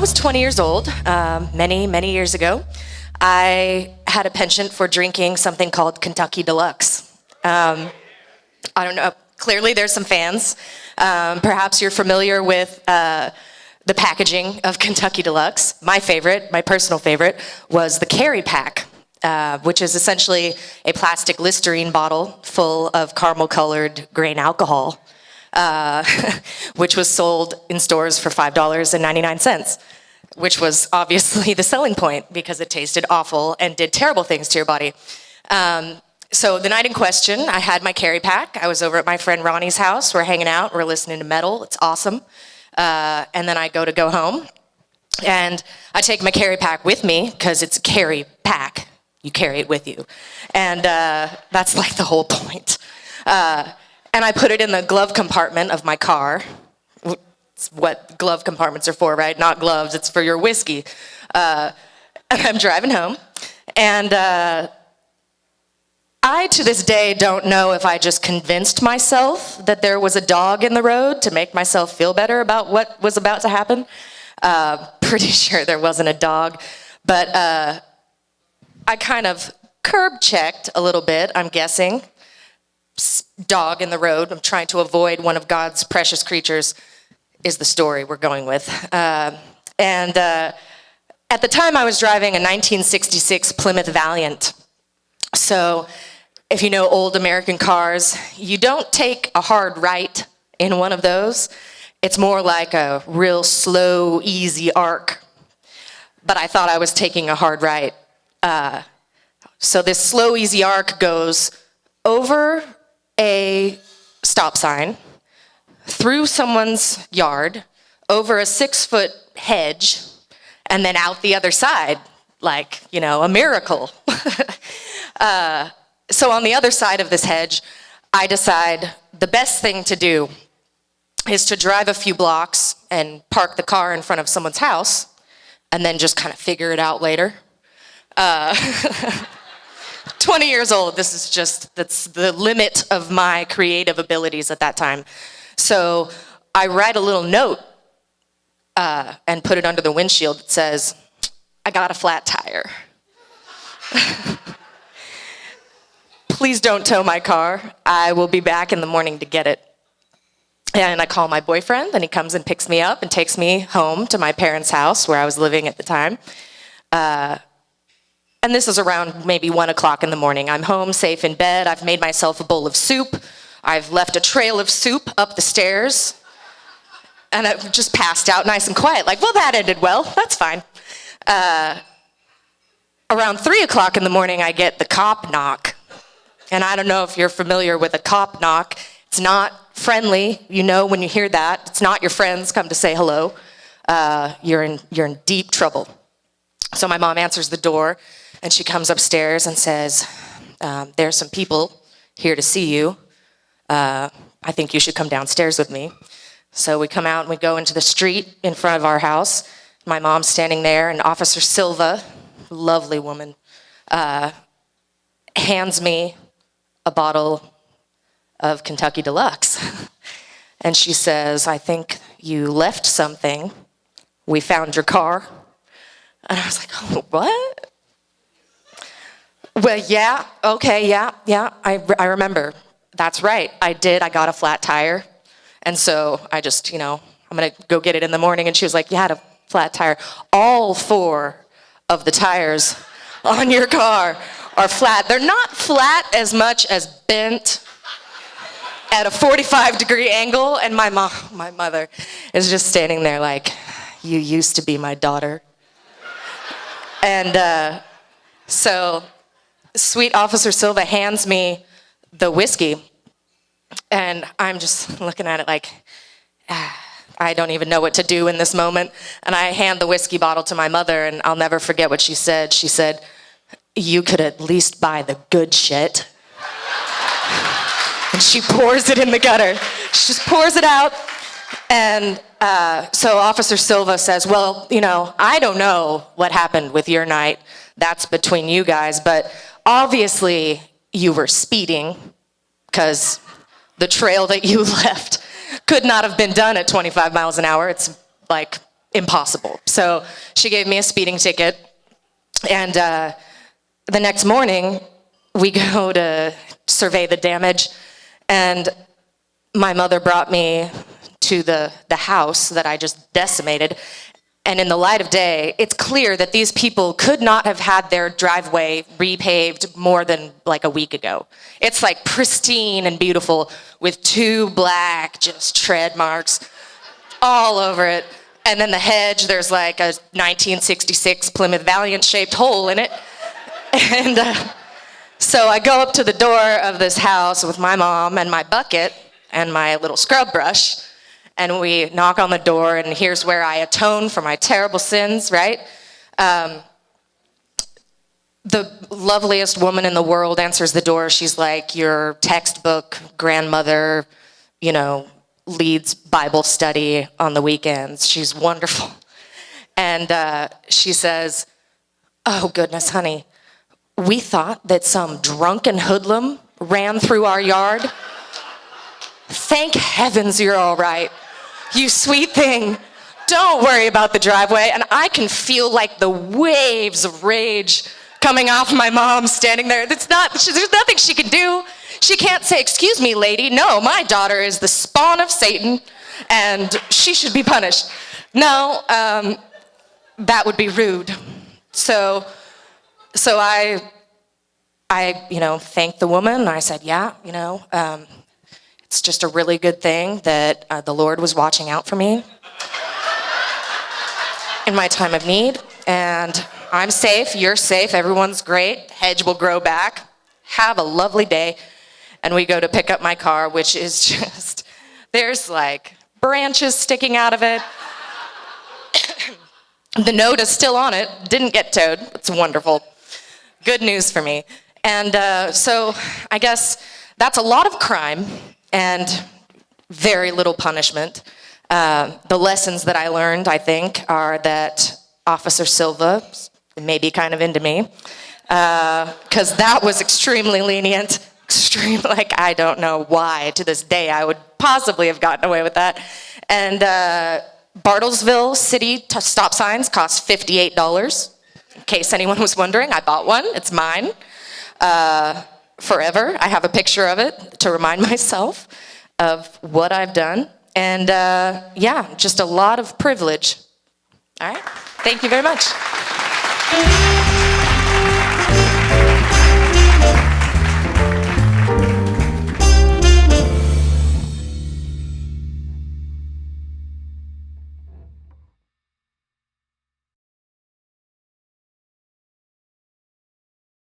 was 20 years old, many years ago, I had a penchant for drinking something called Kentucky Deluxe. I don't know, clearly there's some fans. Perhaps you're familiar with the packaging of Kentucky Deluxe. My personal favorite, was the carry pack, which is essentially a plastic Listerine bottle full of caramel-colored grain alcohol, which was sold in stores for $5.99, which was obviously the selling point because it tasted awful and did terrible things to your body. So the night in question, I had my carry pack. I was over at my friend Ronnie's house. We're hanging out. We're listening to metal. It's awesome. And then I go home, and I take my carry pack with me because it's a carry pack. You carry it with you. And that's like the whole point. And I put it in the glove compartment of my car. It's what glove compartments are for, right? Not gloves, it's for your whiskey. And I'm driving home, and I, to this day, don't know if I just convinced myself that there was a dog in the road to make myself feel better about what was about to happen. Pretty sure there wasn't a dog, but I kind of curb-checked a little bit, I'm guessing. Dog in the road, I'm trying to avoid one of God's precious creatures, is the story we're going with. At the time I was driving a 1966 Plymouth Valiant. So if you know old American cars, you don't take a hard right in one of those. It's more like a real slow, easy arc. But I thought I was taking a hard right. So this slow, easy arc goes over a stop sign, through someone's yard, over a 6-foot hedge, and then out the other side, like, you know, a miracle. So on the other side of this hedge, I decide the best thing to do is to drive a few blocks and park the car in front of someone's house, and then just kind of figure it out later. 20 years old, that's the limit of my creative abilities at that time. So I write a little note and put it under the windshield that says, "I got a flat tire. Please don't tow my car. I will be back in the morning to get it." And I call my boyfriend, and he comes and picks me up and takes me home to my parents' house where I was living at the time. And this is around maybe 1 o'clock in the morning. I'm home, safe in bed. I've made myself a bowl of soup. I've left a trail of soup up the stairs. And I've just passed out nice and quiet, like, well, that ended well. That's fine. Around 3 o'clock in the morning, I get the cop knock. And I don't know if you're familiar with a cop knock. It's not friendly. You know when you hear that. It's not your friends come to say hello. You're in deep trouble. So my mom answers the door, and she comes upstairs and says, "There's some people here to see you. I think you should come downstairs with me." So we come out and we go into the street in front of our house. My mom's standing there, and Officer Silva, lovely woman, hands me a bottle of Kentucky Deluxe. And she says, "I think you left something. We found your car." And I was like, "Oh, what?" "Well, yeah, okay, yeah, I remember. That's right, I did. I got a flat tire. And so I just, I'm going to go get it in the morning." And she was like, "You had a flat tire. All 4 of the tires on your car are flat. They're not flat as much as bent at a 45-degree angle." And my mother is just standing there like, "You used to be my daughter." And so sweet Officer Silva hands me the whiskey, and I'm just looking at it like, I don't even know what to do in this moment. And I hand the whiskey bottle to my mother, and I'll never forget what she said. She said, "You could at least buy the good shit." And she pours it in the gutter. She just pours it out. And so Officer Silva says, "Well, I don't know what happened with your night. That's between you guys. But obviously you were speeding, because the trail that you left could not have been done at 25 miles an hour. It's like impossible. So she gave me a speeding ticket, and the next morning, we go to survey the damage, and my mother brought me to the house that I just decimated. And in the light of day, it's clear that these people could not have had their driveway repaved more than like a week ago. It's like pristine and beautiful with 2 black just tread marks all over it. And then the hedge, there's like a 1966 Plymouth Valiant shaped hole in it. And so I go up to the door of this house with my mom and my bucket and my little scrub brush, and we knock on the door, and here's where I atone for my terrible sins, right? The loveliest woman in the world answers the door. She's like your textbook grandmother, leads Bible study on the weekends. She's wonderful. And she says, "Oh, goodness, honey, we thought that some drunken hoodlum ran through our yard. Thank heavens you're all right. You sweet thing. Don't worry about the driveway." And I can feel like the waves of rage coming off my mom standing there. There's nothing she can do. She can't say, "Excuse me, lady. No, my daughter is the spawn of Satan, and she should be punished." No, that would be rude. So I thanked the woman. I said, "Yeah, it's just a really good thing that the Lord was watching out for me in my time of need, and I'm safe, you're safe, everyone's great. Hedge will grow back. Have a lovely day." And we go to pick up my car, which is just, there's like branches sticking out of it. The note is still on it, didn't get towed. It's wonderful. Good news for me. And so I guess that's a lot of crime and very little punishment. The lessons that I learned, I think, are that Officer Silva may be kind of into me, because that was extremely lenient. I don't know why to this day I would possibly have gotten away with that. And Bartlesville city stop signs cost $58. In case anyone was wondering, I bought one. It's mine. Forever. I have a picture of it to remind myself of what I've done. And just a lot of privilege. All right. Thank you very much.